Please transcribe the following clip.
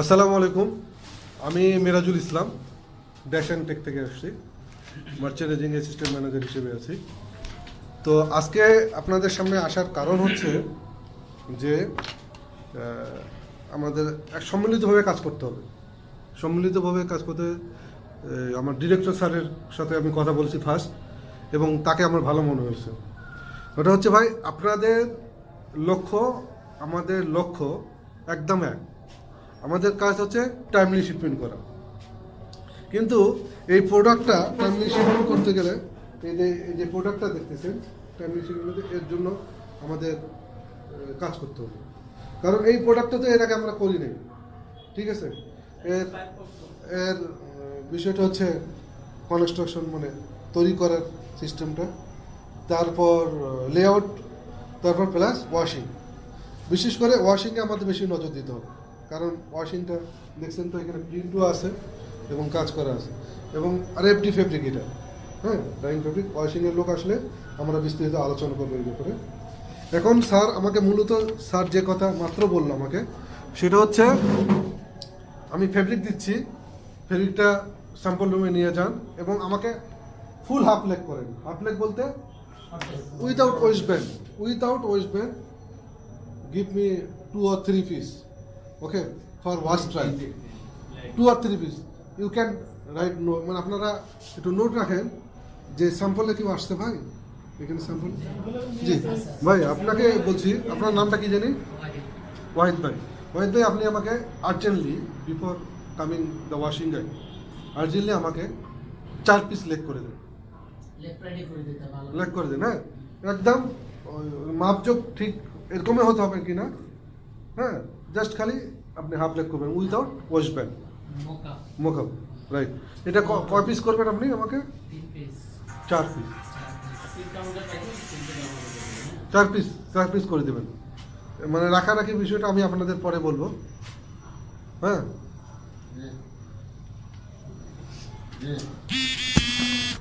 আসসালামু আলাইকুম, আমি মিরাজুল ইসলাম ড্যাশ অ্যান্ড টেক থেকে আসছি। মার্চেন্টাইজিং অ্যাসিস্ট্যান্ট ম্যানেজার হিসেবে আছি। তো আজকে আপনাদের সামনে আসার কারণ হচ্ছে যে আমাদের এক সম্মিলিতভাবে কাজ করতে হবে। সম্মিলিতভাবে কাজ করতে আমার ডিরেক্টর স্যারের সাথে আমি কথা বলছি ফার্স্ট, এবং তাকে আমার ভালো মনে হয়েছে। ওটা হচ্ছে, ভাই আপনাদের লক্ষ্য আমাদের লক্ষ্য একদম এক। আমাদের কাজ হচ্ছে টাইমলি শিপমেন্ট করা, কিন্তু এই প্রোডাক্টটা টাইমলি শিপমেন্ট করতে গেলে এই যে প্রোডাক্টটা দেখতেছেন টাইমলি শিপমেন্ট, এর জন্য আমাদের কাজ করতে হবে। কারণ এই প্রোডাক্টটা তো এর আগে আমরা করি নাই, ঠিক আছে। এর এর বিষয়টা হচ্ছে কনস্ট্রাকশন, মানে তৈরি করার সিস্টেমটা, তারপর লেআউট, তারপর প্লাস ওয়াশিং। বিশেষ করে ওয়াশিংয়ে আমাদের বেশি নজর দিতে হবে, কারণ ওয়াশিংটা দেখছেন তো এখানে প্রিন্টও আছে এবং কাজ করা আছে, এবং আরএফডি ফেব্রিক এটা, হ্যাঁ, ডাইং ফেব্রিক। ওয়াশিংয়ের লোক আসলে আমরা বিস্তারিত আলোচনা করবো এই ব্যাপারে। এখন স্যার আমাকে মূলত স্যার যে কথা মাত্র বললো আমাকে, সেটা হচ্ছে আমি ফেব্রিক দিচ্ছি, ফেব্রিকটা স্যাম্পল রুমে নিয়ে যান এবং আমাকে ফুল হাফ লেগ করেন। হাফ লেগ বলতে without waist band give me 2 or 3 piece, okay, for wash dry. 2 or 3 piece you can write note, মানে আপনারা একটু নোট রাখেন যে স্যাম্পলে কেউ আসছে ভাই, এখানে স্যাম্পল। জি ভাই, আপনাকে বলছি, আপনার নামটা কি জানি? ওয়াহিদ ভাই। ওয়াহিদ ভাই, আপনি আমাকে urgently before coming the washing guy urgently আমাকে 4 পিস লেগ করে দেন। লেগ করে দেন, হ্যাঁ, একদম মাপজোক ঠিক এরকমই হতে হবে কি না, হ্যাঁ, জাস্ট খালি আপনি হাফ লেগ করবেন without waist band, mockup, right. এটা কয় পিস করবেন আপনি আমাকে? 4 পিস। 4 পিস করে দেবেন। মানে রাখারাখি বিষয়টা আমি আপনাদের পরে বলবো, হ্যাঁ।